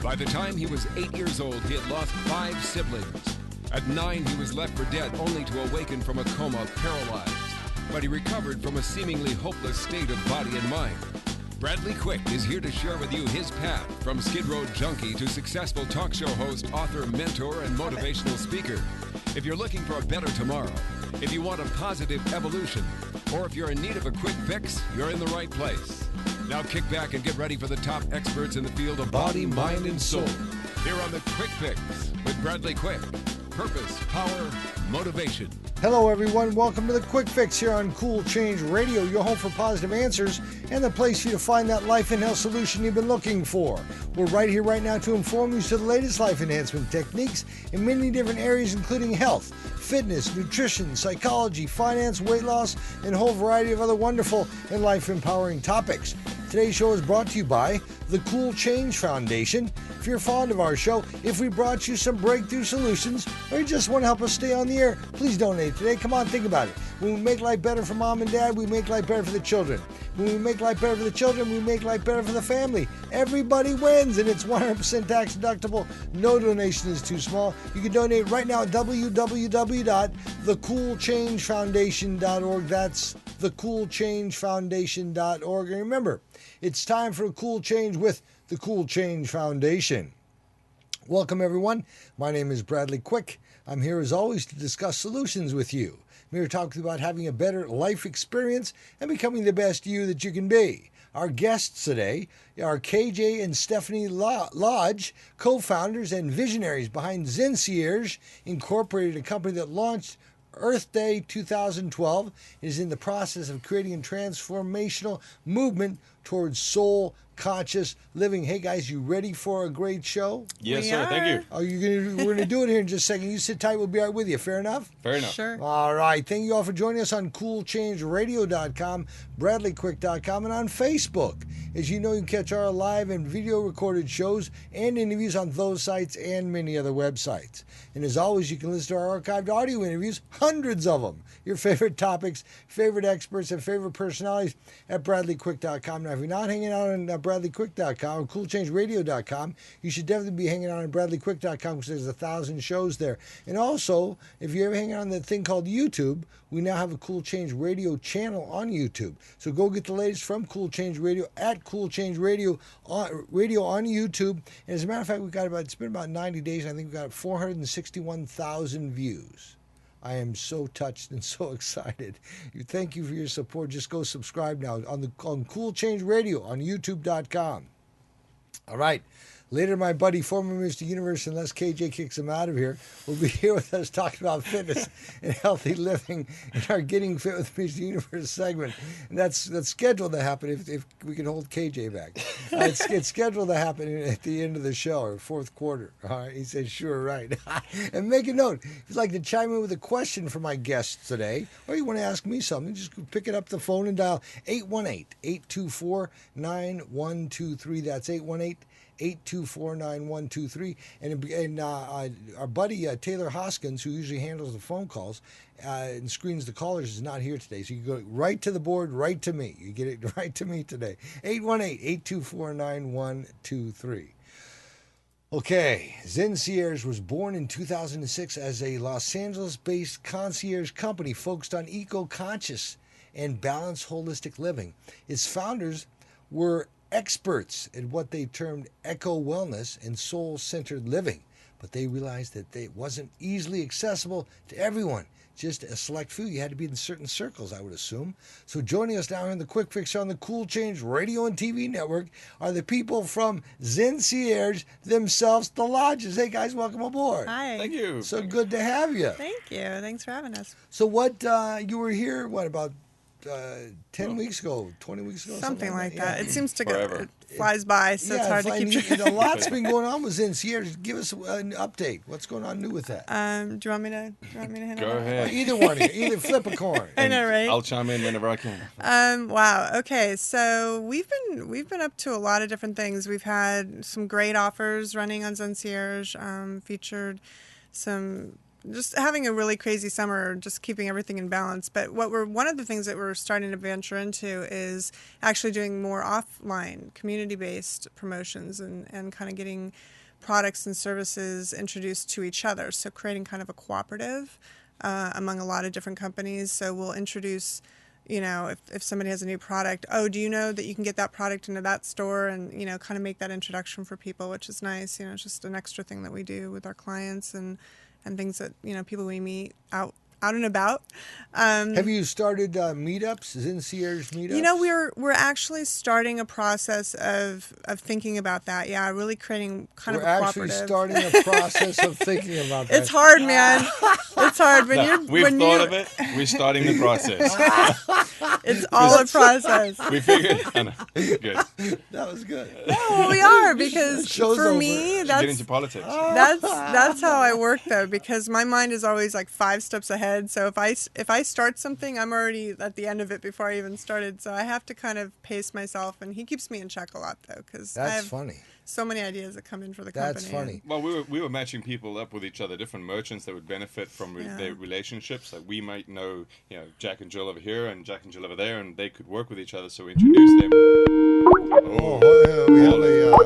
By the time he was 8 years old, he had lost 5 siblings. At 9, he was left for dead, only to awaken from a coma paralyzed. But he recovered from a seemingly hopeless state of body and mind. Bradley Quick is here to share with you his path from Skid Row junkie to successful talk show host, author, mentor, and motivational speaker. If you're looking for a better tomorrow, if you want a positive evolution, or if you're in need of a quick fix, you're in the right place. Now kick back and get ready for the top experts in the field of body, mind, and soul. Here on the Quick Fix with Bradley Quick. Purpose, power, motivation. Hello, everyone. Welcome to the Quick Fix here on Cool Change Radio, your home for positive answers and the place for you to find that life and health solution you've been looking for. We're right here right now to inform you to the latest life enhancement techniques in many different areas, including health, fitness, nutrition, psychology, finance, weight loss, and a whole variety of other wonderful and life-empowering topics. Today's show is brought to you by the Cool Change Foundation. If you're fond of our show, if we brought you some breakthrough solutions, or you just want to help us stay on the air, please donate today. Come on, think about it. When we make life better for mom and dad, we make life better for the children. When we make life better for the children, we make life better for the family. Everybody wins, and it's 100% tax deductible. No donation is too small. You can donate right now at www.thecoolchangefoundation.org. That's thecoolchangefoundation.org. And remember, it's time for a cool change with the Cool Change Foundation. Welcome, everyone. My name is Bradley Quick. I'm here, as always, to discuss solutions with you. I'm here to talk about having a better life experience and becoming the best you that you can be. Our guests today are KJ and Stephanie Lodge, co-founders and visionaries behind ZenCierge, Incorporated, a company that launched Earth Day 2012, is in the process of creating a transformational movement towards soul-conscious living. Hey guys, you ready for a great show? Yes, sir. Thank you. We're gonna do it here in just a second. You sit tight. We'll be right with you. Fair enough? Fair enough. Sure. All right. Thank you all for joining us on CoolChangeRadio.com, BradleyQuick.com, and on Facebook. As you know, you can catch our live and video recorded shows and interviews on those sites and many other websites. And as always, you can listen to our archived audio interviews, hundreds of them. Your favorite topics, favorite experts, and favorite personalities at BradleyQuick.com. Now, if you're not hanging out on BradleyQuick.com or CoolChangeRadio.com, you should definitely be hanging out on BradleyQuick.com because there's 1,000 shows there. And also, if you're ever hanging out on that thing called YouTube, we now have a Cool Change Radio channel on YouTube. So go get the latest from Cool Change Radio at Cool Change Radio on YouTube. And as a matter of fact, it's been about 90 days. And I think we've got 461,000 views. I am so touched and so excited. Thank you for your support. Just go subscribe now on Cool Change Radio on YouTube.com. All right. Later, my buddy, former Mr. Universe, unless KJ kicks him out of here, will be here with us talking about fitness and healthy living in our Getting Fit with Mr. Universe segment. And that's scheduled to happen if we can hold KJ back. It's scheduled to happen at the end of the show, or fourth quarter. All right, he says, sure, right. And make a note, if you'd like to chime in with a question for my guests today, or you want to ask me something, just pick it up the phone and dial 818-824-9123. That's 818-824-9123, and our buddy Taylor Hoskins, who usually handles the phone calls and screens the callers, is not here today. So you go right to the board, right to me. You get it right to me today. 818-824-9123. Okay, ZenCierge was born in 2006 as a Los Angeles-based concierge company focused on eco-conscious and balanced holistic living. Its founders were experts at what they termed eco-wellness and soul-centered living, but they realized that it wasn't easily accessible to everyone, just a select few. You had to be in certain circles, I would assume. So joining us now in the Quick Fix on the Cool Change Radio and TV network are the people from ZenCierge themselves, the Lodges. Hey guys, welcome aboard. Hi. Thank you. So good to have you. Thank you. Thanks for having us. So you were here, about 10 weeks ago, 20 weeks ago? Something like that. Yeah. It seems to Forever. it flies by, so it's hard to keep track. A lot's been going on with ZenCierge. Give us an update. What's going on new with that? Do you want me to handle Go that? ahead. Either one of you. Either flip a coin. I know, right? I'll chime in whenever I can. Wow. Okay. So we've been up to a lot of different things. We've had some great offers running on ZenCierge, featured some just having a really crazy summer, just keeping everything in balance. But one of the things that we're starting to venture into is actually doing more offline, community-based promotions and kind of getting products and services introduced to each other. So creating kind of a cooperative among a lot of different companies. So we'll introduce, if somebody has a new product, do you know that you can get that product into that store, and, kind of make that introduction for people, which is nice. It's just an extra thing that we do with our clients and things that, people we meet out and about. Have you started meetups, ZenCierge meetups? We're actually starting a process of thinking about that. Yeah, really creating kind of a cooperative. We're actually starting a process of thinking about that. It's hard, man. It's hard We've thought of it. We're starting the process. It's all a process. We figured. I know. Good. That was good. No, well, we are, because Show's for over. me, Get into politics. that's how I work, though, because my mind is always like 5 steps ahead. So if I start something, I'm already at the end of it before I even started. So I have to kind of pace myself, and he keeps me in check a lot, though, because I have funny. So many ideas that come in for the company. That's funny. Well, we were matching people up with each other, different merchants that would benefit from their relationships. Like we might know, Jack and Jill over here and Jack and Jill over there, and they could work with each other. So we introduced them. We have a.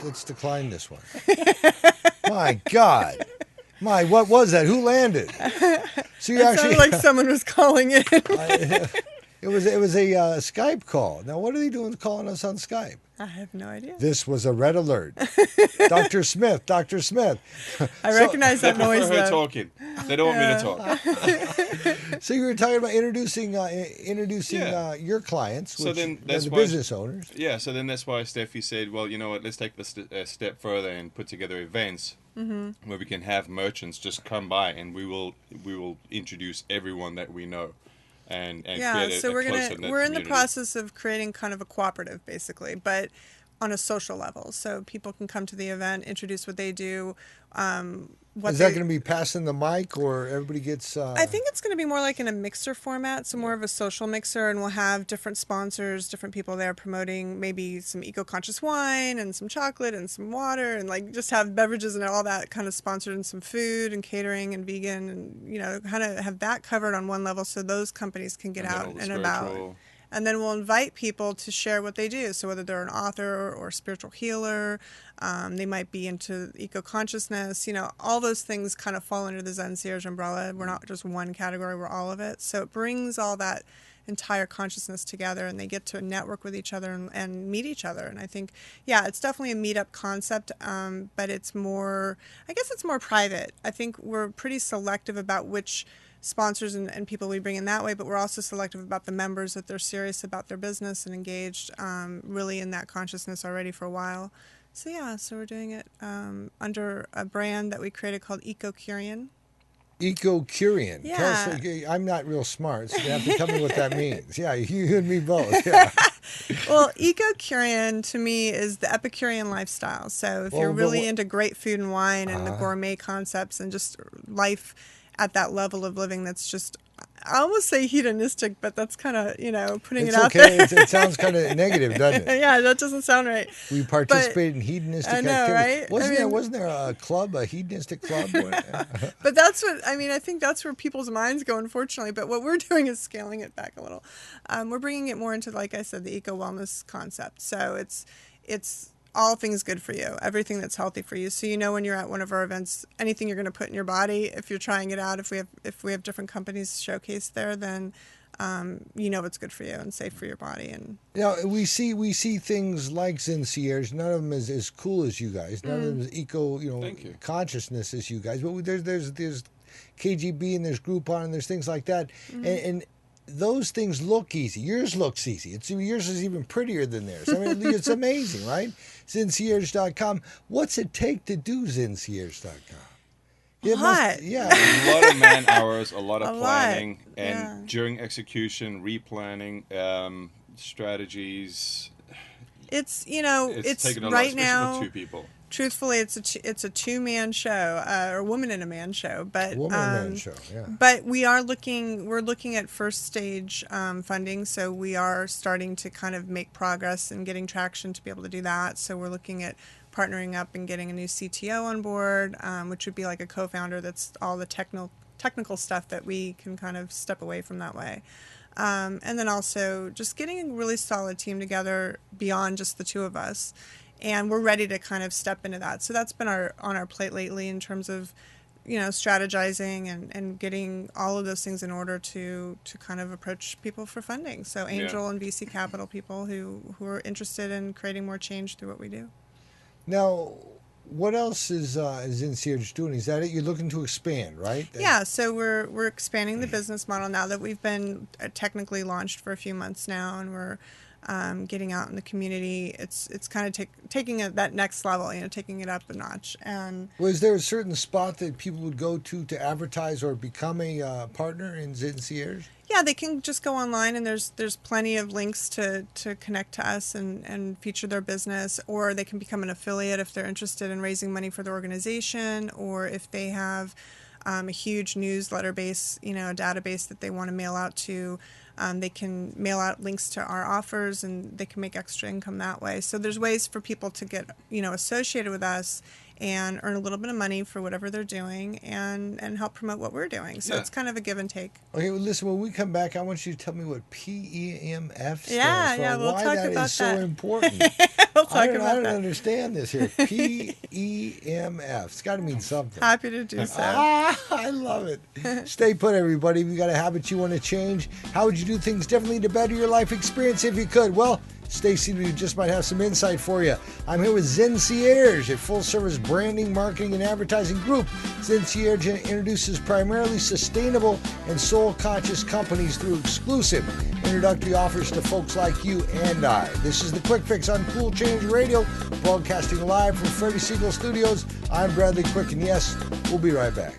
Let's decline this one. My God. What was that? Who landed? So you it sounded like someone was calling in. It was a Skype call. Now, what are they doing calling us on Skype? I have no idea. This was a red alert. Dr. Smith. I recognize that noise, I prefer her though. talking. They don't want me to talk. So you were talking about introducing your clients, which the business owners. Yeah, so then that's why Steffi said, well, you know what, let's take this a step further and put together events where we can have merchants just come by, and we will introduce everyone that we know. And create so we're in the process of creating kind of a cooperative, basically, but on a social level. So people can come to the event, introduce what they do. Is that going to be passing the mic, or everybody gets... I think it's going to be more like in a mixer format, so more of a social mixer, and we'll have different sponsors, different people there promoting maybe some eco-conscious wine and some chocolate and some water, and like just have beverages and all that kind of sponsored, and some food and catering and vegan, and kind of have that covered on one level so those companies can get out and about. And then we'll invite people to share what they do. So whether they're an author or a spiritual healer, they might be into eco-consciousness, all those things kind of fall under the ZenCierge umbrella. We're not just one category, we're all of it. So it brings all that entire consciousness together, and they get to network with each other and meet each other. And I think, it's definitely a meetup concept, but it's more private. I think we're pretty selective about which sponsors and people we bring in that way, but we're also selective about the members, that they're serious about their business and engaged really in that consciousness already for a while. So we're doing it under a brand that we created called ecoan. Ecoan. Yeah. Tell us, I'm not real smart, so you have to tell me what that means. Yeah, you and me both. Yeah. Well, ecoan to me is the Epicurean lifestyle. So if you're really into great food and wine and the gourmet concepts and just life at that level of living, that's just, I almost say hedonistic, but that's kind of, putting it out there. It sounds kind of negative, doesn't it? Yeah, that doesn't sound right. We participate in hedonistic activities. Right? Wasn't there a club, a hedonistic club? But that's what, I think that's where people's minds go, unfortunately. But what we're doing is scaling it back a little. We're bringing it more into, like I said, the eco-wellness concept. So it's all things good for you, everything that's healthy for you. So when you're at one of our events, anything you're going to put in your body, if you're trying it out, if we have different companies showcased there, then it's good for you and safe for your body. And we see things like ZenCierge. None of them is as cool as you guys. None of them is eco consciousness as you guys. But there's KGB and there's Groupon and there's things like that. And those things look easy. Yours looks easy. Yours is even prettier than theirs. It's amazing, right? ZenCierge.com. What's it take to do ZenCierge.com? A lot of man hours, a lot of planning, and during execution, replanning, strategies. It's taken a lot, especially with 2 people. Truthfully, it's a two-man show, or woman and a man show. But Woman and man show, yeah. But we're looking at first stage funding, so we are starting to kind of make progress and getting traction to be able to do that. So we're looking at partnering up and getting a new CTO on board, which would be like a co-founder that's all the technical stuff that we can kind of step away from that way. And then also just getting a really solid team together beyond just the two of us. And we're ready to kind of step into that. So that's been on our plate lately in terms of, strategizing and getting all of those things in order to kind of approach people for funding. So angel and VC capital people who are interested in creating more change through what we do. Now, what else is ZenCierge doing? Is that it? You're looking to expand, right? Yeah, so we're expanding the business model now that we've been technically launched for a few months now, and we're getting out in the community. It's kind of taking it that next level, taking it up a notch. And was there a certain spot that people would go to advertise or become a partner in ZenCierge? Yeah, they can just go online, and there's plenty of links to connect to us and feature their business, or they can become an affiliate if they're interested in raising money for their organization, or if they have a huge newsletter base, a database that they want to mail out to. They can mail out links to our offers, and they can make extra income that way. So there's ways for people to get, associated with us and earn a little bit of money for whatever they're doing and help promote what we're doing. So it's kind of a give and take. Okay, well, listen, when we come back, I want you to tell me what PEMF stands for. Yeah, we'll why talk that about is so that. important. We'll talk I about don't that. understand this here. PEMF. It's got to mean something. Happy to do so. I love it. Stay put, everybody. If you got a habit you want to change, how would you do things differently to better your life experience if you could? Well, Stacy just might have some insight for you. I'm here with ZenCierge, a full-service branding, marketing, and advertising group. ZenCierge introduces primarily sustainable and soul-conscious companies through exclusive introductory offers to folks like you and I. This is the Quick Fix on Cool Change Radio, broadcasting live from Freddie Siegel Studios. I'm Bradley Quick, and yes, we'll be right back.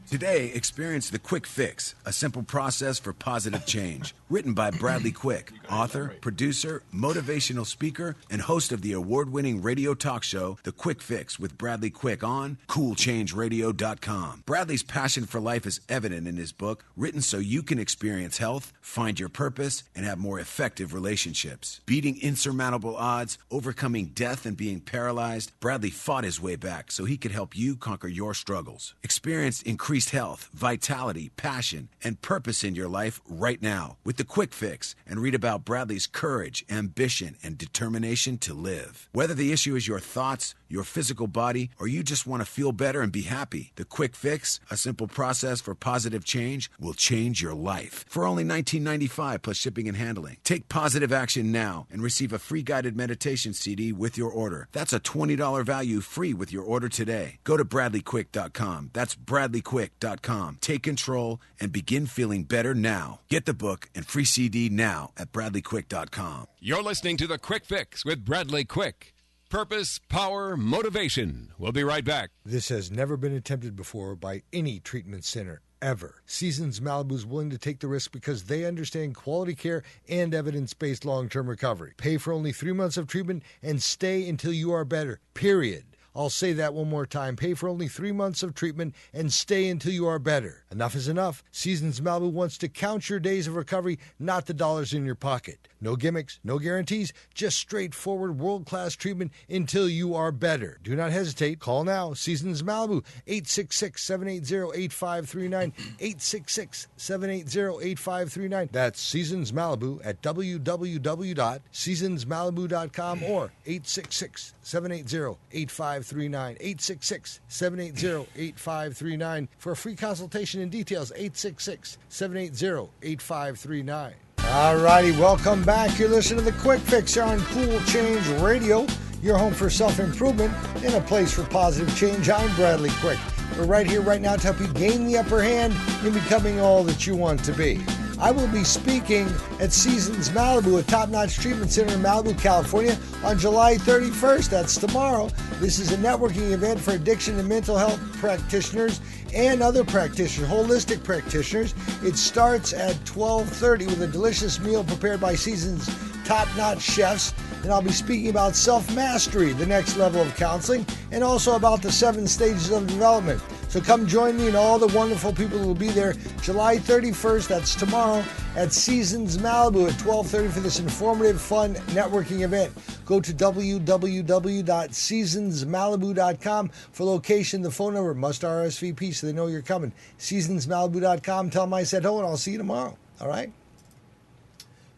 Today, experience the Quick Fix, a simple process for positive change. Written by Bradley Quick, author, producer, motivational speaker, and host of the award-winning radio talk show, The Quick Fix with Bradley Quick on CoolChangeRadio.com. Bradley's passion for life is evident in his book, written so you can experience health, find your purpose, and have more effective relationships. Beating insurmountable odds, overcoming death, and being paralyzed, Bradley fought his way back so he could help you conquer your struggles. Experience increased health, vitality, passion, and purpose in your life right now with the Quick Fix, and read about Bradley's courage, ambition, and determination to live. Whether the issue is your thoughts, your physical body, or you just want to feel better and be happy, the Quick Fix, a simple process for positive change, will change your life. For only $19.95 plus shipping and handling. Take positive action now and receive a free guided meditation CD with your order. That's a $20 value free with your order today. Go to BradleyQuick.com. That's BradleyQuick.com. Take control and begin feeling better now. Get the book and free CD now at BradleyQuick.com. You're listening to The Quick Fix with Bradley Quick. Purpose, power, motivation. We'll be right back. This has never been attempted before by any treatment center, ever. Seasons Malibu is willing to take the risk because they understand quality care and evidence-based long-term recovery. Pay for only 3 months of treatment and stay until you are better, period. I'll say that one more time. Pay for only 3 months of treatment and stay until you are better. Enough is enough. Seasons Malibu wants to count your days of recovery, not the dollars in your pocket. No gimmicks, no guarantees, just straightforward world-class treatment until you are better. Do not hesitate. Call now. Seasons Malibu, 866-780-8539, 866-780-8539. That's Seasons Malibu at www.seasonsmalibu.com or 866-780-8539. 866-780-8539 for a free consultation and details. 866-780-8539. All righty, welcome back. You're listening to the Quick Fix on Cool Change Radio, your home for self-improvement and a place for positive change. I'm Bradley Quick. We're right here right now to help you gain the upper hand in becoming all that you want to be. I will be speaking at Seasons Malibu, a top-notch treatment center in Malibu, California, on July 31st. That's tomorrow. This is a networking event for addiction and mental health practitioners and other practitioners, holistic practitioners. It starts at 12:30 with a delicious meal prepared by Seasons top-notch chefs. and I'll be speaking about self-mastery, the next level of counseling, and also about the 7 stages of development. So come join me and all the wonderful people who will be there July 31st, that's tomorrow, at Seasons Malibu at 12:30 for this informative, fun networking event. Go to www.seasonsmalibu.com for location, the phone number, must RSVP so they know you're coming. Seasonsmalibu.com, tell them I said hello, and I'll see you tomorrow. All right?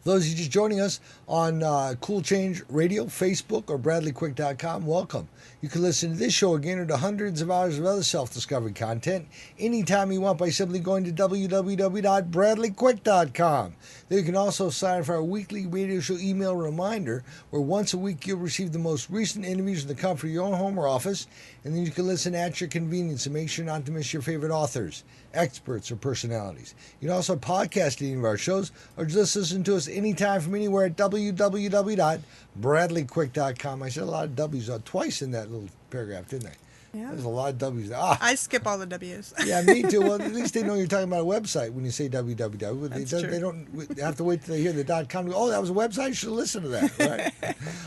For those of you just joining us on Cool Change Radio, Facebook, or BradleyQuick.com, welcome. You can listen to this show again or to hundreds of hours of other self-discovery content anytime you want by simply going to www.bradleyquick.com. There you can also sign up for our weekly radio show email reminder, where once a week you'll receive the most recent interviews in the comfort of your own home or office, and then you can listen at your convenience and make sure not to miss your favorite authors, experts, or personalities. You can also podcast any of our shows or just listen to us anytime from anywhere at www.bradleyquick.com. I said a lot of W's twice in that little paragraph, didn't I? Yeah. There's a lot of W's. I skip all the W's. Yeah, me too. Well, at least they know you're talking about a website when you say www. That's true. They don't have to wait till they hear the .com. Oh, that was a website? You should listen to that. Right?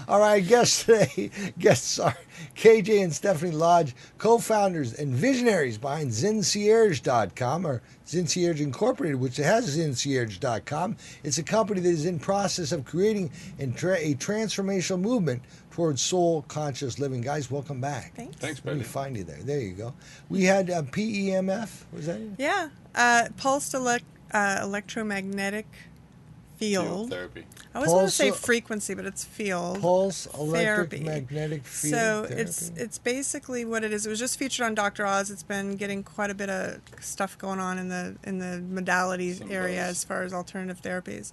All right, guests today. Guests are KJ and Stephanie Lodge, co-founders and visionaries behind ZenCierge.com, or ZenCierge Incorporated, which has ZenCierge.com. It's a company that is in process of creating a transformational movement towards soul-conscious living. Guys, welcome back. Thanks. Thanks, Let me Brady. find you there. There you go. We had PEMF. Was that it? Yeah. Pulsed electromagnetic field. Therapy. I always want to Pulse- say frequency, but it's field. Pulse Therapy. electromagnetic field So therapy. it's basically what it is. It was just featured on Dr. Oz. It's been getting quite a bit of stuff going on in the modalities Some area buzz. as far as alternative therapies.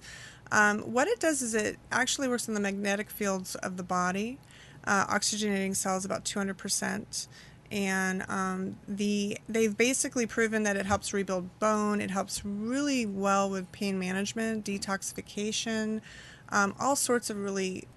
What it does is it actually works in the magnetic fields of the body, oxygenating cells about 200%. And they've basically proven that it helps rebuild bone. It helps really well with pain management, detoxification, all sorts of really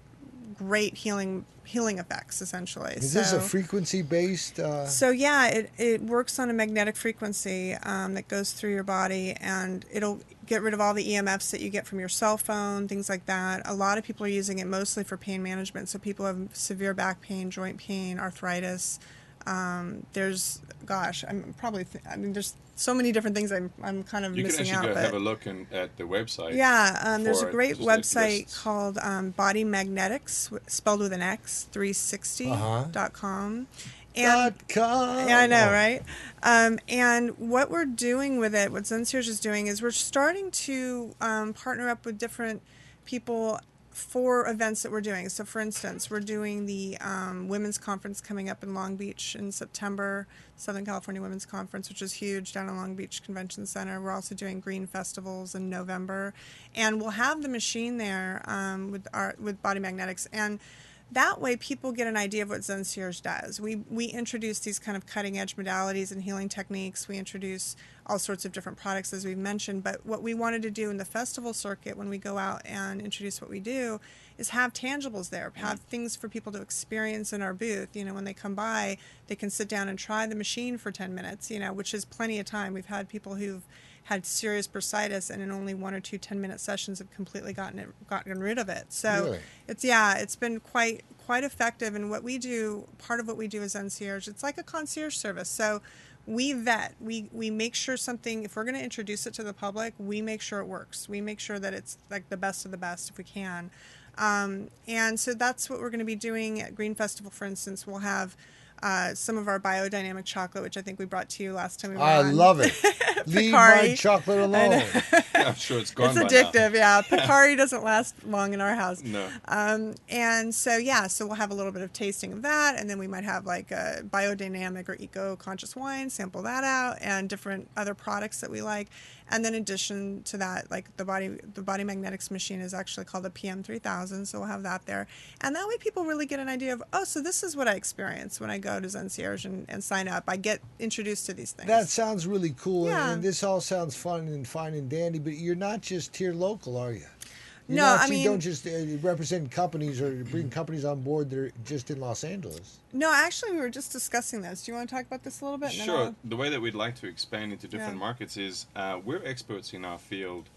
great healing effects, essentially. Is this a frequency-based? So yeah, it works on a magnetic frequency that goes through your body, and it'll get rid of all the EMFs that you get from your cell phone, things like that. A lot of people are using it mostly for pain management. So people have severe back pain, joint pain, arthritis. There's so many different things I'm kind of You can missing actually out. go have a look at the website. Yeah, there's a for it. great Just website lists. called Body Magnetics, spelled with an X, 360.com. And .com. yeah, I know, Oh. right? And what we're doing with it, what ZenCierge is doing, is we're starting to partner up with different people for events that we're doing. So, for instance, we're doing the women's conference coming up in Long Beach in September, Southern California Women's Conference, which is huge down in Long Beach Convention Center. We're also doing green festivals in November, and we'll have the machine there with Body Magnetics. And that way people get an idea of what ZenCierge does. We introduce these kind of cutting-edge modalities and healing techniques. We introduce all sorts of different products, as we've mentioned. But what we wanted to do in the festival circuit when we go out and introduce what we do is have tangibles there, have things for people to experience in our booth. You know, when they come by, they can sit down and try the machine for 10 minutes, which is plenty of time. We've had people who've had serious bursitis and in only 1 or 2 10-minute sessions have completely gotten rid of it. So Really? it's been quite effective. And what we do, part of what we do is ZenCierge. It's like a concierge service. So we vet, we make sure something, if we're going to introduce it to the public, we make sure it works. We make sure that it's like the best of the best if we can. And so that's what we're going to be doing at Green Festival, for instance. We'll have some of our biodynamic chocolate, which I think we brought to you last time we were I on. love it. Leave my Picari. chocolate alone. I'm sure it's gone It's by now. addictive, yeah. Picari doesn't last long in our house. No. And so we'll have a little bit of tasting of that, and then we might have like a biodynamic or eco-conscious wine, sample that out, and different other products that we like. And then in addition to that, like the body magnetics machine is actually called the PM3000, so we'll have that there. And that way people really get an idea of, oh, so this is what I experience when I go to ZenCierge and sign up. I get introduced to these things. That sounds really cool, Yeah. and this all sounds fun and fine and dandy, but you're not just here local, are you? You don't just represent companies or bring companies on board that are just in Los Angeles. No, actually, we were just discussing this. Do you want to talk about this a little bit? And then Sure. The way that we'd like to expand into different Yeah. markets is we're experts in our field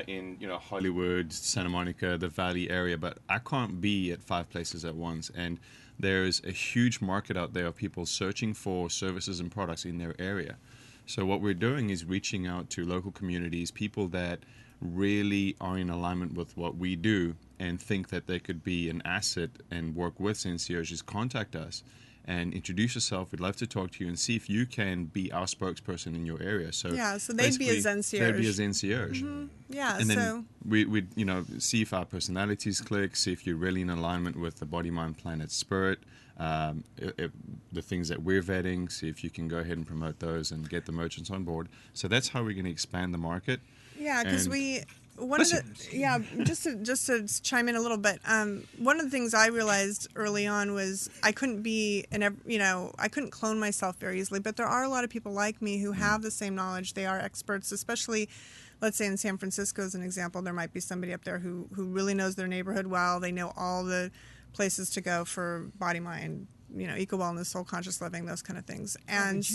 in Hollywood, Santa Monica, the Valley area, but I can't be at 5 places at once. And there's a huge market out there of people searching for services and products in their area. So what we're doing is reaching out to local communities, people that really are in alignment with what we do and think that they could be an asset and work with ZenCierge. Just contact us and introduce yourself. We'd love to talk to you and see if you can be our spokesperson in your area. So so they'd be a ZenCierge. They'd be a ZenCierge. Mm-hmm. Yeah, and then we'd see if our personalities click, see if you're really in alignment with the body, mind, planet, spirit, the things that we're vetting, see if you can go ahead and promote those and get the merchants on board. So that's how we're going to expand the market. Yeah, because just to chime in a little bit, one of the things I realized early on was I couldn't I couldn't clone myself very easily, but there are a lot of people like me who have the same knowledge. They are experts, especially, let's say in San Francisco as an example, there might be somebody up there who really knows their neighborhood well. They know all the places to go for body, mind, eco wellness, soul conscious living, those kind of things. And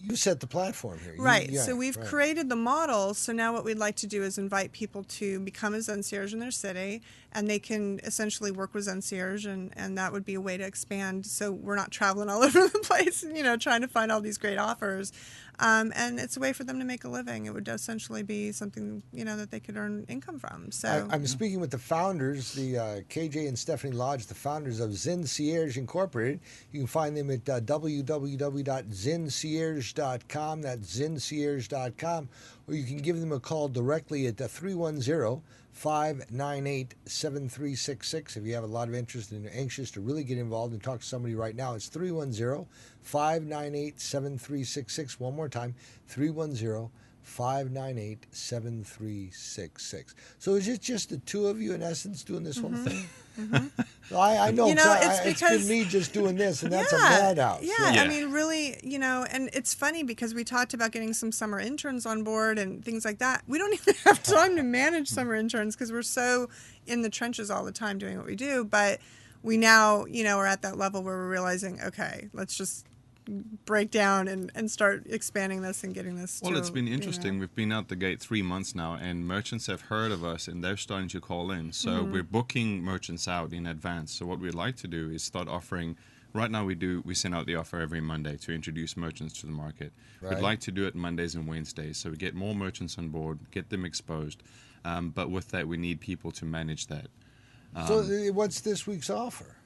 you set the platform here. Right. So we've created the model. So now what we'd like to do is invite people to become a ZenCierge in their city, and they can essentially work with ZenCierge, and that would be a way to expand. So we're not traveling all over the place, trying to find all these great offers. And it's a way for them to make a living. It would essentially be something, that they could earn income from. So I'm speaking with the founders, the KJ and Stephanie Lodge, the founders of ZenCierge Incorporated. You can find them at www.ZenCierge.com. That's ZenCierge.com. Or you can give them a call directly at 310-598-7366. If you have a lot of interest and are anxious to really get involved and talk to somebody right now, it's 310-598-7366. One more time, 310-598-7366. So is it just the two of you, in essence, doing this whole thing? Mm-hmm. I know. It's been me just doing this, and that's a madhouse. Yeah, I mean, really, and it's funny because we talked about getting some summer interns on board and things like that. We don't even have time to manage summer interns because we're so in the trenches all the time doing what we do. But we now, are at that level where we're realizing, okay, let's just break down and start expanding this and getting this. Well, it's been interesting. We've been out the gate 3 months now, and merchants have heard of us, and they're starting to call in. So we're booking merchants out in advance. So what we'd like to do is start offering. Right now, we send out the offer every Monday to introduce merchants to the market. Right. We'd like to do it Mondays and Wednesdays, so we get more merchants on board, get them exposed. But with that, we need people to manage that. So what's this week's offer?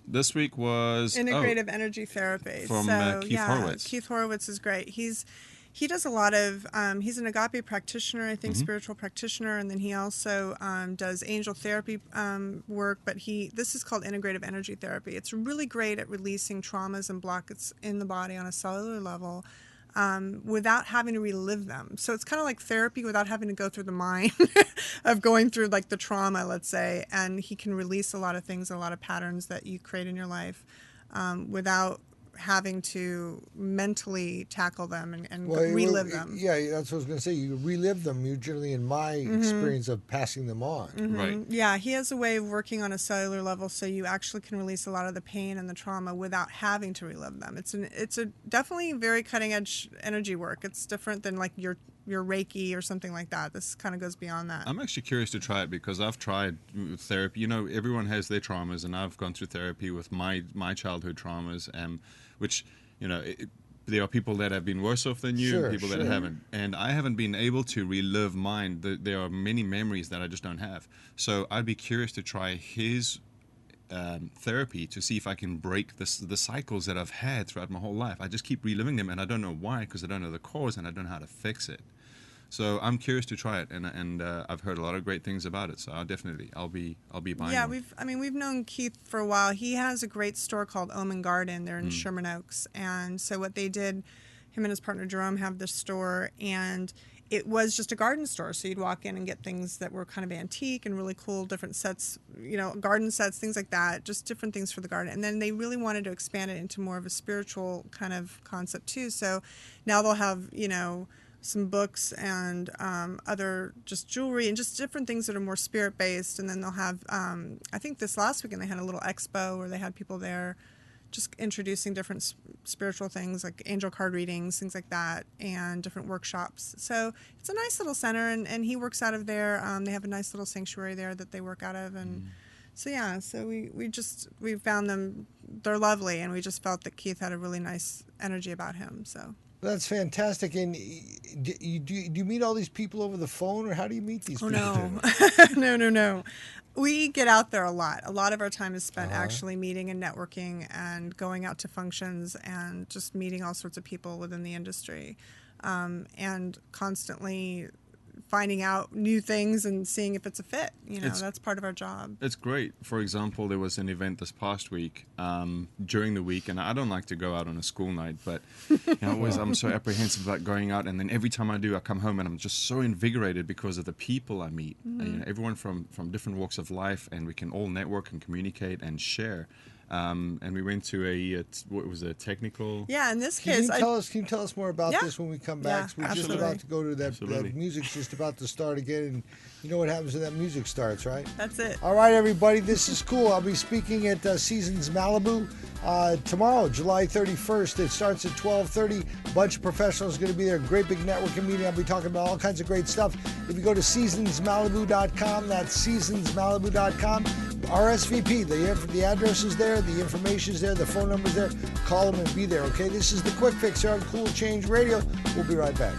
This week was integrative energy therapy from Keith Horowitz. Keith Horowitz is great. He does a lot of he's an agape practitioner, I think, spiritual practitioner, and then he also does angel therapy work. But this is called integrative energy therapy. It's really great at releasing traumas and blocks in the body on a cellular level. Without having to relive them. So it's kind of like therapy without having to go through the mind of going through like the trauma, let's say, and he can release a lot of things, a lot of patterns that you create in your life without having to mentally tackle them and relive them. Yeah, that's what I was going to say. You relive them usually in my experience of passing them on. Right. Yeah, he has a way of working on a cellular level so you actually can release a lot of the pain and the trauma without having to relive them. It's a definitely very cutting edge energy work. It's different than like your Reiki or something like that. This kind of goes beyond that. I'm actually curious to try it because I've tried therapy. Everyone has their traumas, and I've gone through therapy with my childhood traumas, which, there are people that have been worse off than you, and people that haven't. And I haven't been able to relive mine. There are many memories that I just don't have. So I'd be curious to try his therapy to see if I can break the cycles that I've had throughout my whole life. I just keep reliving them, and I don't know why, because I don't know the cause, and I don't know how to fix it. So I'm curious to try it, and I've heard a lot of great things about it. So I'll be buying. Yeah, one. we've known Keith for a while. He has a great store called Omen Garden. They're in Sherman Oaks, and so what they did, him and his partner Jerome have this store, and it was just a garden store. So you'd walk in and get things that were kind of antique and really cool, different sets, garden sets, things like that, just different things for the garden. And then they really wanted to expand it into more of a spiritual kind of concept too. So now they'll have some books and other just jewelry and just different things that are more spirit-based. And then they'll have, I think this last weekend they had a little expo where they had people there just introducing different spiritual things like angel card readings, things like that, and different workshops. So it's a nice little center, and he works out of there. They have a nice little sanctuary there that they work out of, and so we found them. They're lovely, and we just felt that Keith had a really nice energy about him. So that's fantastic. And do you meet all these people over the phone, or how do you meet these people? No. We get out there a lot. A lot of our time is spent actually meeting and networking and going out to functions and just meeting all sorts of people within the industry, and constantly finding out new things and seeing if it's a fit. That's part of our job. It's great. For example, there was an event this past week, during the week, and I don't like to go out on a school night, but I'm so apprehensive about going out, and then every time I do, I come home and I'm just so invigorated because of the people I meet. And, everyone from different walks of life, and we can all network and communicate and share. And we went to a technical... Yeah, in this case... Can you tell us more about this when we come back? Yeah, We're just about to go to that music's just about to start again, and you know what happens when that music starts, right? That's it. All right, everybody, this is cool. I'll be speaking at Seasons Malibu tomorrow, July 31st. It starts at 12:30. A bunch of professionals are going to be there. Great big networking meeting. I'll be talking about all kinds of great stuff. If you go to seasonsmalibu.com, that's seasonsmalibu.com. RSVP. The address is there. The information is there. The phone number is there. Call them and be there, okay? This is The Quick Fix here on Cool Change Radio. We'll be right back.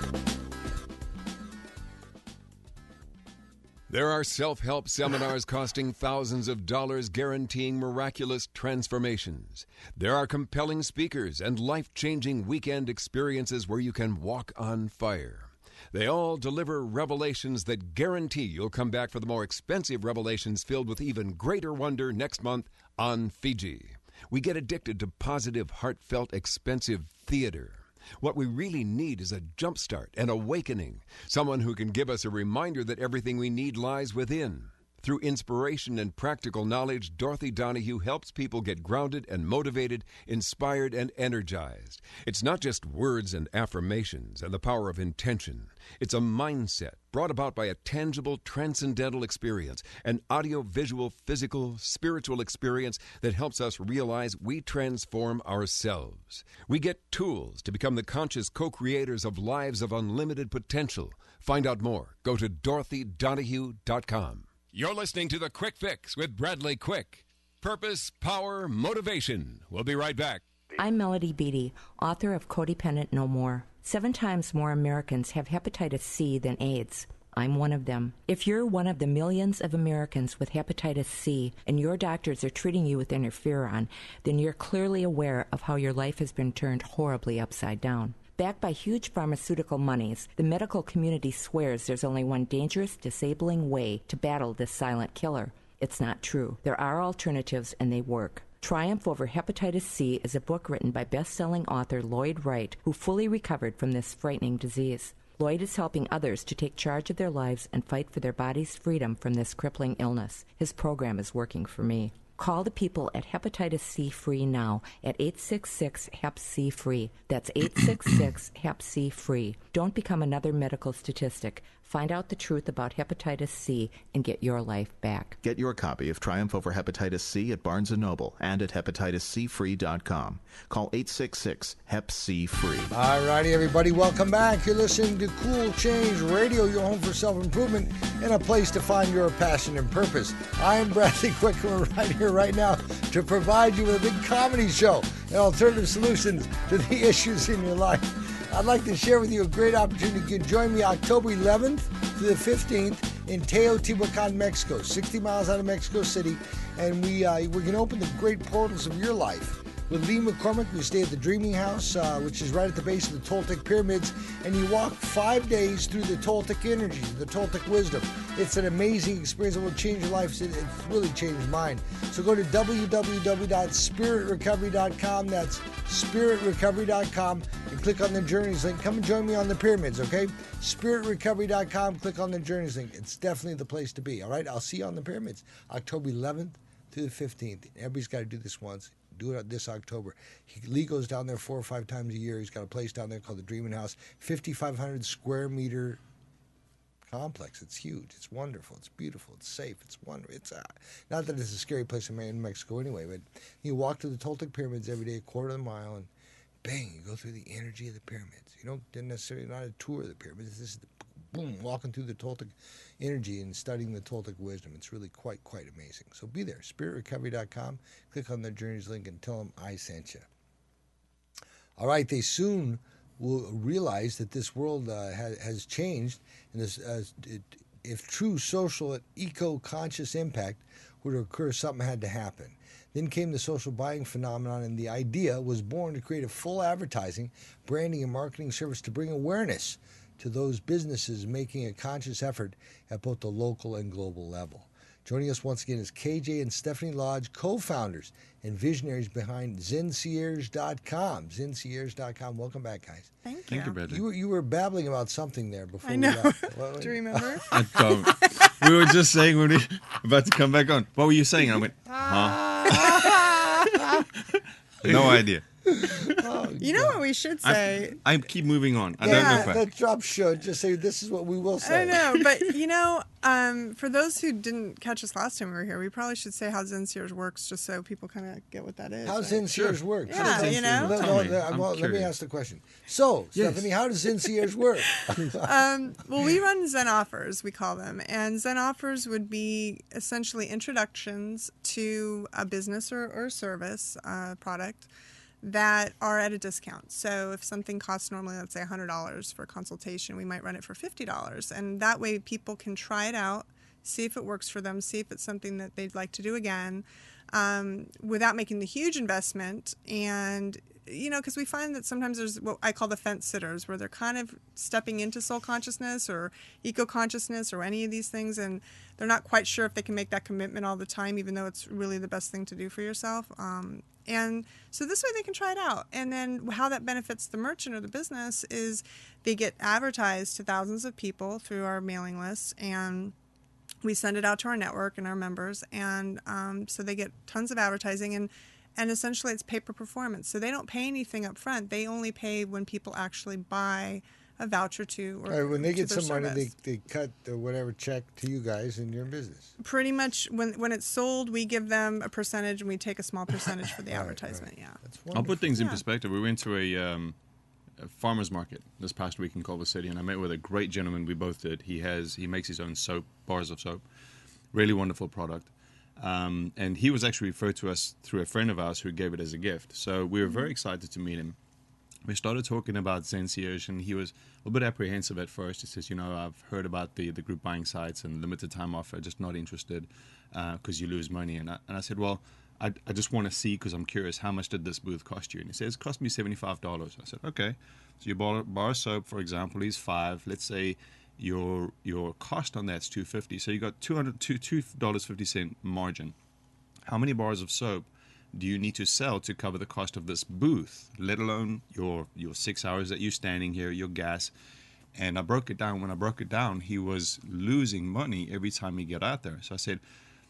There are self-help seminars costing thousands of dollars guaranteeing miraculous transformations. There are compelling speakers and life-changing weekend experiences where you can walk on fire. They all deliver revelations that guarantee you'll come back for the more expensive revelations filled with even greater wonder next month on Fiji. We get addicted to positive, heartfelt, expensive theater. What we really need is a jumpstart, an awakening, someone who can give us a reminder that everything we need lies within. Through inspiration and practical knowledge, Dorothy Donahue helps people get grounded and motivated, inspired and energized. It's not just words and affirmations and the power of intention. It's a mindset brought about by a tangible, transcendental experience, an audio-visual, physical, spiritual experience that helps us realize we transform ourselves. We get tools to become the conscious co-creators of lives of unlimited potential. Find out more. Go to DorothyDonahue.com. You're listening to The Quick Fix with Bradley Quick. Purpose, power, motivation. We'll be right back. I'm Melody Beattie, author of Codependent No More. 7 times more Americans have hepatitis C than AIDS. I'm one of them. If you're one of the millions of Americans with hepatitis C and your doctors are treating you with interferon, then you're clearly aware of how your life has been turned horribly upside down. Backed by huge pharmaceutical monies, the medical community swears there's only one dangerous, disabling way to battle this silent killer. It's not true. There are alternatives, and they work. Triumph Over Hepatitis C is a book written by best-selling author Lloyd Wright, who fully recovered from this frightening disease. Lloyd is helping others to take charge of their lives and fight for their body's freedom from this crippling illness. His program is working for me. Call the people at Hepatitis C Free now at 866-HEP-C-FREE. That's 866-HEP-C-FREE. Don't become another medical statistic. Find out the truth about hepatitis C and get your life back. Get your copy of Triumph Over Hepatitis C at Barnes & Noble and at hepatitiscfree.com. Call 866-HEP-C-FREE. All righty, everybody. Welcome back. You're listening to Cool Change Radio, your home for self-improvement and a place to find your passion and purpose. I'm Bradley Quick, and we're right here right now to provide you with a big comedy show and alternative solutions to the issues in your life. I'd like to share with you a great opportunity. You can join me October 11th to the 15th in Teotihuacan, Mexico, 60 miles out of Mexico City. And we're going to open the great portals of your life. With Lee McCormick, we stay at the Dreaming House, which is right at the base of the Toltec Pyramids, and you walk 5 days through the Toltec energies, the Toltec wisdom. It's an amazing experience that will change your life. It's really changed mine. So go to www.spiritrecovery.com. That's spiritrecovery.com, and click on the Journeys link. Come and join me on the pyramids, okay? Spiritrecovery.com, click on the Journeys link. It's definitely the place to be, all right? I'll see you on the pyramids, October 11th through the 15th. Everybody's got to do this once. Do it this October. Lee goes down there 4 or 5 times a year. He's got a place down there called the Dreaming House, 5,500 square meter complex. It's huge. It's wonderful. It's beautiful. It's safe. It's wonderful. It's not that it's a scary place in Mexico anyway, but you walk to the Toltec pyramids every day, a quarter of a mile, and bang, you go through the energy of the pyramids. You don't necessarily not a tour of the pyramids. This is the boom, walking through the Toltec energy and studying the Toltec wisdom. It's really quite amazing. So be there. SpiritRecovery.com. Click on the Journeys link and tell them I sent you. All right, they soon will realize that this world has changed, and this, if true social and eco-conscious impact were to occur, something had to happen. Then came the social buying phenomenon, and the idea was born to create a full advertising, branding, and marketing service to bring awareness to those businesses making a conscious effort at both the local and global level. Joining us once again is KJ and Stephanie Lodge, co-founders and visionaries behind ZenCierge.com. ZenCierge.com. Welcome back, guys. Thank Thank you, Bradley. You were babbling about something there before I we know. left. Do you remember? I don't. We were just saying when we were about to come back on. What were you saying? And I went, huh? No idea. You know what we should say? I keep moving on. I don't know if I... That drop should just say this is what we will say. I know, but for those who didn't catch us last time we were here, we probably should say how ZenCierge works, just so people kind of get what that is. How ZenCierge work? Yeah, Let me ask the question. So, Yes. Stephanie, how does ZenCierge work? Well, we run Zen offers, we call them, and Zen offers would be essentially introductions to a business or service product that are at a discount. So if something costs normally, let's say $100 for a consultation, we might run it for $50. And that way people can try it out, see if it works for them, see if it's something that they'd like to do again, without making the huge investment. And, because we find that sometimes there's what I call the fence sitters, where they're kind of stepping into soul consciousness or eco-consciousness or any of these things, and they're not quite sure if they can make that commitment all the time, even though it's really the best thing to do for yourself. And so this way they can try it out. And then how that benefits the merchant or the business is they get advertised to thousands of people through our mailing lists, and we send it out to our network and our members. And so they get tons of advertising, and essentially it's pay per performance. So they don't pay anything up front. They only pay when people actually buy a voucher to or When they get to their some money, service. they cut the whatever check to you guys in your business. Pretty much when it's sold, we give them a percentage, and we take a small percentage for the advertisement. Yeah. That's I'll wonderful. put things in perspective. We went to a farmer's market this past week in Culver City, and I met with a great gentleman. We both did. He makes his own soap, bars of soap. Really wonderful product. And he was actually referred to us through a friend of ours who gave it as a gift. So we were very excited to meet him. We started talking about ZenCierge, and he was a little bit apprehensive at first. He says, I've heard about the group buying sites and limited time offer, just not interested because you lose money. And I said, well, I just want to see because I'm curious, how much did this booth cost you? And he says, it cost me $75. I said, okay. So your bar of soap, for example, is $5. Let's say your cost on that's $2.50. So you got $2.50 margin. How many bars of soap do you need to sell to cover the cost of this booth, let alone your 6 hours that you're standing here, your gas? And I broke it down. When I broke it down, he was losing money every time he got out there. So I said,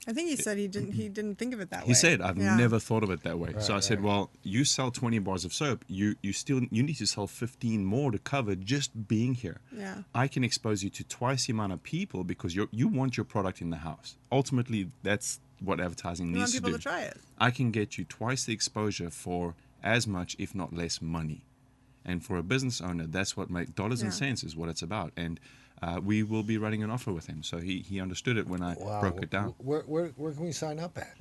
I think he said he didn't think of it that way. he said, I've Yeah. never thought of it that way. So I said, well, you sell 20 bars of soap. You need to sell 15 more to cover just being here. Yeah. I can expose you to twice the amount of people because you want your product in the house. Ultimately, that's what advertising We want needs to people do. to try it. I can get you twice the exposure for as much, if not less, money. And for a business owner, that's what dollars and Yeah. cents is what it's about. And we will be running an offer with him. So he understood it when I broke it down. Where can we sign up at?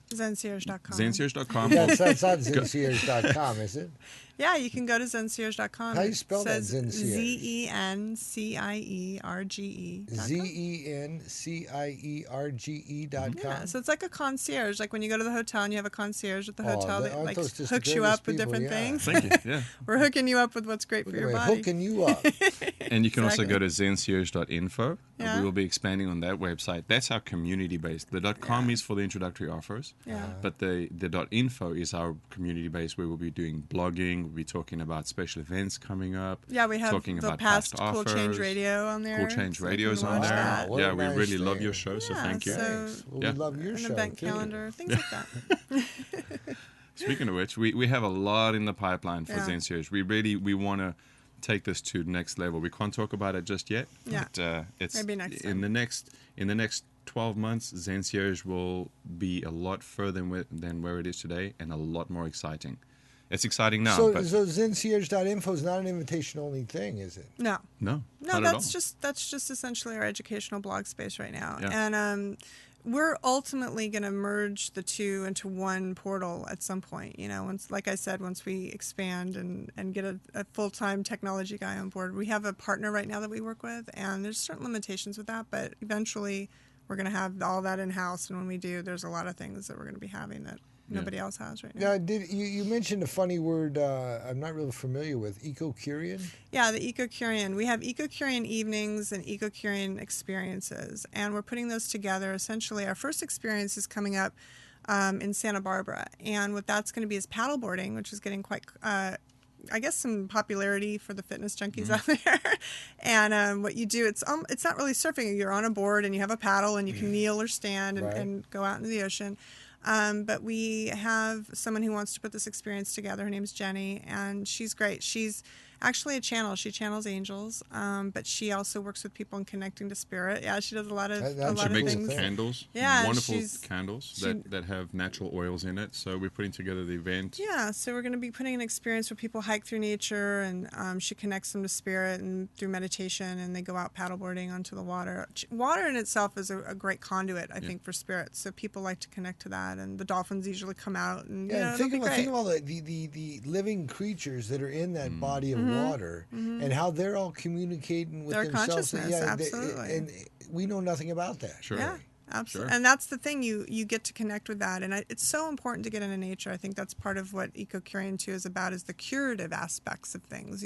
ZenCierge.com. ZenCierge.com. That's not ZenCierge.com, is it? Yeah, you can go to ZenCierge.com. How do you spell that, It says ZenCierge? ZenCierge.com. ZenCierge.com. Yeah, so it's like a concierge. Like when you go to the hotel and you have a concierge at the hotel that aren't like those just the hooks you greatest up with people? different Yeah. things. Thank you. Yeah. We're hooking you up with what's great for your body. Hooking you up. And you can also Exactly. go to ZenCierge.info. Yeah. We will be expanding on that website. That's our community base. The .com is for the introductory offers. Yeah. But the .info is our community base where we'll be doing blogging. We'll be talking about special events coming up. Yeah, we have talking the about past Cool offers. Change Radio on there. Cool Change so you Radio's can on watch there. that. What a Yeah, we nice really love thing. your show, so Yeah, thank you. so- Thanks. Well, Yeah. we love your An show, event too. calendar, things like that. Speaking of which, we have a lot in the pipeline for Yeah. ZenCierge. We want to take this to the next level. We can't talk about it just yet. Yeah. But it's Maybe next in the next 12 months, ZenCierge will be a lot further than where it is today, and a lot more exciting. It's exciting now. So, but ZenCierge.info is not an invitation-only thing, is it? No. No, not that's at all. that's just essentially our educational blog space right now. Yeah. And we're ultimately going to merge the two into one portal at some point. You know, once, like I said, once we expand and get a full-time technology guy on board. We have a partner right now that we work with, and there's certain limitations with that, but eventually we're going to have all that in-house. And when we do, there's a lot of things that we're going to be having that nobody else has right now. Now, you mentioned a funny word I'm not really familiar with, eco-curian? Yeah, the eco-curian. We have eco-curian evenings and eco-curian experiences, and we're putting those together. Essentially, our first experience is coming up in Santa Barbara, and what that's going to be is paddleboarding, which is getting quite, I guess, some popularity for the fitness junkies out there. And what you do, it's not really surfing. You're on a board, and you have a paddle, and you can kneel or stand and go out into the ocean. But we have someone who wants to put this experience together. Her name's Jenny, and she's great. She's actually a channel. She channels angels, but she also works with people in connecting to spirit. Yeah, she does a lot of She makes things. candles, Yeah, wonderful candles that have natural oils in it. So we're putting together the event. Yeah, so we're going to be putting an experience where people hike through nature, and she connects them to spirit and through meditation, and they go out paddleboarding onto the water. Water in itself is a great conduit, I think, for spirits. So people like to connect to that, and the dolphins usually come out. And think of all the living creatures that are in that body of water, and how they're all communicating with their themselves. consciousness, absolutely. And we know nothing about that. Sure. Yeah, absolutely. Sure. And that's the thing, you get to connect with that. And it's so important to get into nature. I think that's part of what eco-curian 2 is about, is the curative aspects of things,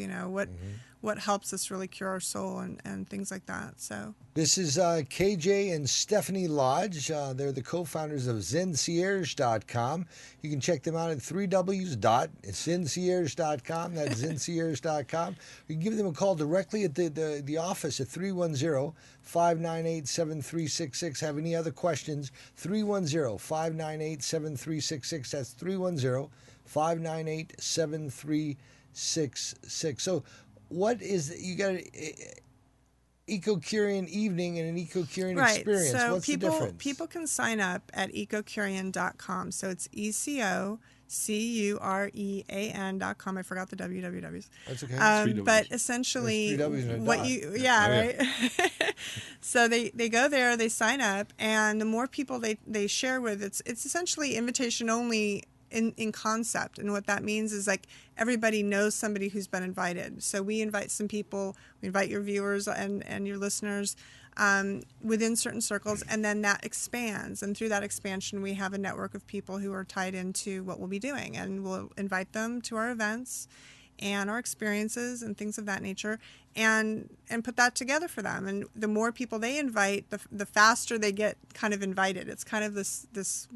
what helps us really cure our soul and things like that. So This is KJ and Stephanie Lodge. They're the co-founders of ZenCierge.com. You can check them out at www.ZenCierge.com. That's ZenCierge.com. You can give them a call directly at the office at 310-598-7366. Have any other questions? 310-598-7366. That's 310-598-7366. So what is you got an eco-curian evening and an eco-curian experience? So what's the difference? People can sign up at ecocurian.com. So it's ECOCUREAN.com. I forgot the wwws. That's okay. But essentially, There's 3 W's and a what dot. right? So they go there, they sign up, and the more people they share with, it's essentially invitation only in concept. And what that means is, like, everybody knows somebody who's been invited. So we invite some people, we invite your viewers and your listeners within certain circles, and then that expands. And through that expansion, we have a network of people who are tied into what we'll be doing, and we'll invite them to our events and our experiences and things of that nature, and put that together for them. And the more people they invite, the faster they get kind of invited. It's kind of this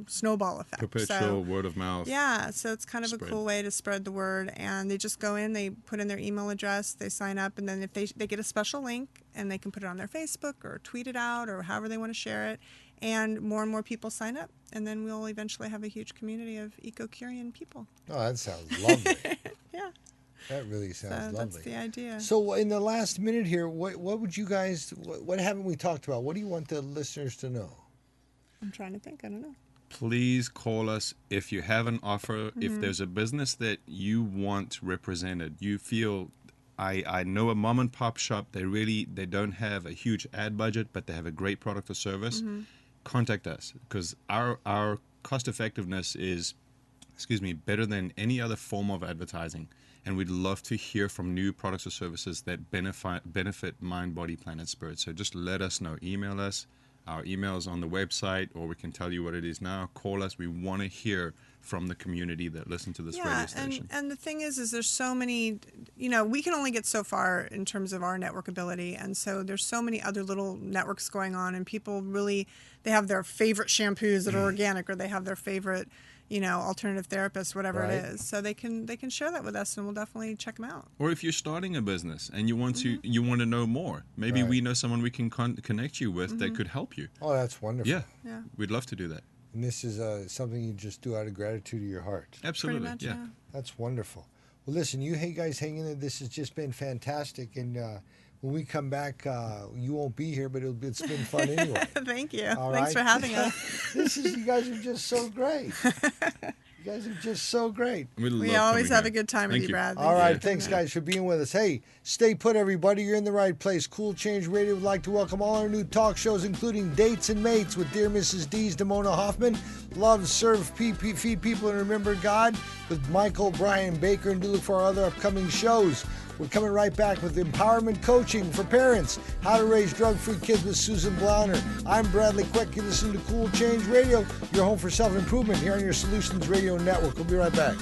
snowball effect. Perpetual word of mouth. Yeah, so it's kind of spread. a cool way to spread the word. And they just go in, they put in their email address, they sign up, and then if they get a special link, and they can put it on their Facebook or tweet it out or however they want to share it. And more people sign up, and then we'll eventually have a huge community of eco-curian people. Oh, that sounds lovely. Yeah. That really sounds lovely. That's the idea. So in the last minute here, what would you guys, what haven't we talked about? What do you want the listeners to know? I'm trying to think. I don't know. Please call us if you have an offer. If there's a business that you want represented, you feel, I know a mom and pop shop, they don't have a huge ad budget, but they have a great product or service. Contact us, because our cost effectiveness is, better than any other form of advertising. And we'd love to hear from new products or services that benefit mind, body, planet, spirit. So just let us know. Email us. Our email is on the website, or we can tell you what it is now. Call us. We want to hear from the community that listen to this radio station. And the thing is there's so many, we can only get so far in terms of our network ability. And so there's so many other little networks going on, and people really, they have their favorite shampoos that are organic, or they have their favorite, alternative therapist, whatever it is. So they can share that with us, and we'll definitely check them out. Or if you're starting a business and you want to know more, maybe we know someone we can connect you with that could help you. Oh, that's wonderful. Yeah. We'd love to do that. And this is something you just do out of gratitude of your heart. Absolutely. Pretty much, yeah. That's wonderful. Well, listen, you guys hang in there. This has just been fantastic. And when we come back, you won't be here, but it's been fun anyway. Thank you. All Thanks right? for having us. You guys are just so great. You guys are just so great. We always have a good time with you, Brad. All right, thanks, guys, for being with us. Hey, stay put, everybody. You're in the right place. Cool Change Radio would like to welcome all our new talk shows, including Dates and Mates with Dear Mrs. D's Damona Hoffman, Love, Serve, Feed People, and Remember God with Michael Brian Baker, and do look for our other upcoming shows. We're coming right back with empowerment coaching for parents, how to raise drug-free kids with Susan Blauner. I'm Bradley Quick. You listen to Cool Change Radio, your home for self-improvement here on your Solutions Radio Network. We'll be right back.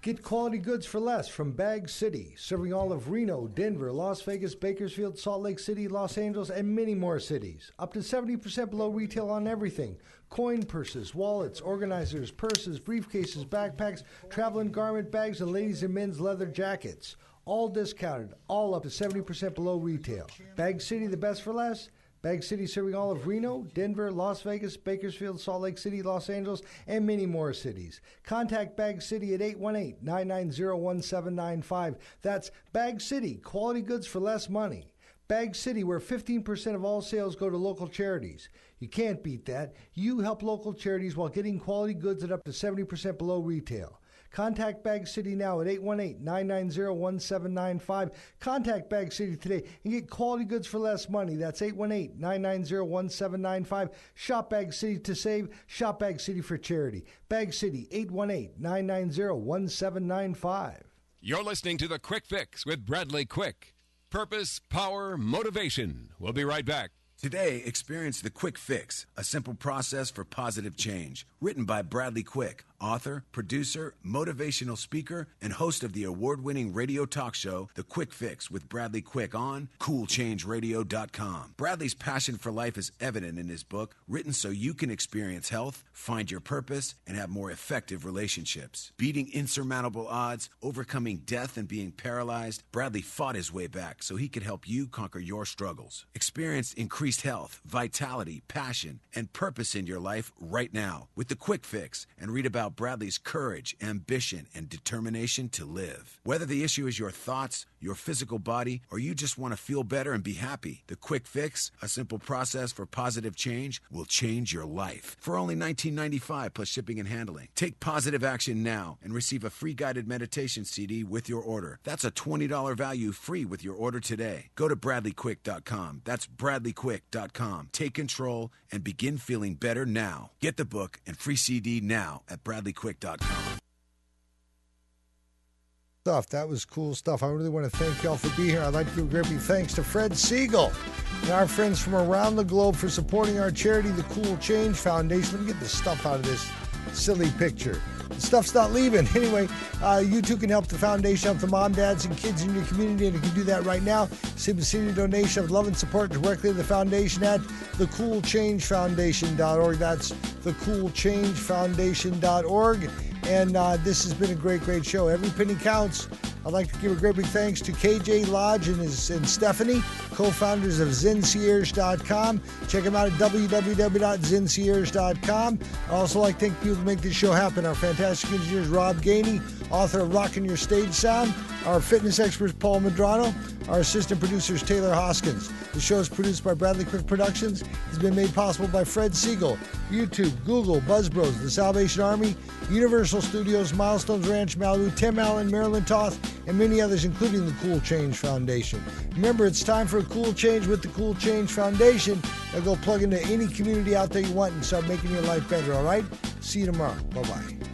Get quality goods for less from Bag City, serving all of Reno, Denver, Las Vegas, Bakersfield, Salt Lake City, Los Angeles, and many more cities. Up to 70% below retail on everything. Coin purses, wallets, organizers, purses, briefcases, backpacks, traveling garment bags, and ladies' and men's leather jackets. All discounted, all up to 70% below retail. Bag City, the best for less? Bag City serving all of Reno, Denver, Las Vegas, Bakersfield, Salt Lake City, Los Angeles, and many more cities. Contact Bag City at 818-990-1795. That's Bag City, quality goods for less money. Bag City, where 15% of all sales go to local charities. You can't beat that. You help local charities while getting quality goods at up to 70% below retail. Contact Bag City now at 818-990-1795. Contact Bag City today and get quality goods for less money. That's 818-990-1795. Shop Bag City to save. Shop Bag City for charity. Bag City, 818-990-1795. You're listening to The Quick Fix with Bradley Quick. Purpose, power, motivation. We'll be right back. Today, experience The Quick Fix, a simple process for positive change. Written by Bradley Quick, author, producer, motivational speaker, and host of the award-winning radio talk show, The Quick Fix with Bradley Quick on CoolChangeRadio.com. Bradley's passion for life is evident in his book, written so you can experience health, find your purpose, and have more effective relationships. Beating insurmountable odds, overcoming death, and being paralyzed, Bradley fought his way back so he could help you conquer your struggles. Experience increased health, vitality, passion, and purpose in your life right now with The Quick Fix, and read about Bradley's courage, ambition, and determination to live. Whether the issue is your thoughts, your physical body, or you just want to feel better and be happy, The Quick Fix, a simple process for positive change, will change your life. For only $19.95 plus shipping and handling. Take positive action now and receive a free guided meditation CD with your order. That's a $20 value free with your order today. Go to BradleyQuick.com. That's BradleyQuick.com. Take control and begin feeling better now. Get the book and free CD now at BradleyQuick.com. That was cool stuff. I really want to thank y'all for being here. I'd like to give a great big thanks to Fred Siegel and our friends from around the globe for supporting our charity, the Cool Change Foundation. Let me get the stuff out of this silly picture. The stuff's not leaving. Anyway, you too can help the foundation, help the mom, dads, and kids in your community, and you can do that right now. Send a donation of love and support directly to the foundation at thecoolchangefoundation.org. That's thecoolchangefoundation.org. And this has been a great show. Every penny counts. I'd like to give a great big thanks to KJ Lodge and Stephanie, co-founders of ZenCierge.com. Check them out at www.ZenCierge.com. I'd also like to thank people who make this show happen. Our fantastic engineers, Rob Gainey, author of Rockin' Your Stage Sound. Our fitness experts, Paul Medrano. Our assistant producers, Taylor Hoskins. The show is produced by Bradley Quick Productions. It's been made possible by Fred Siegel, YouTube, Google, Buzzbros, the Salvation Army, Universal Studios, Milestones Ranch, Malibu, Tim Allen, Marilyn Toth, and many others, including the Cool Change Foundation. Remember, it's time for a cool change with the Cool Change Foundation. Now go plug into any community out there you want and start making your life better, all right? See you tomorrow. Bye-bye.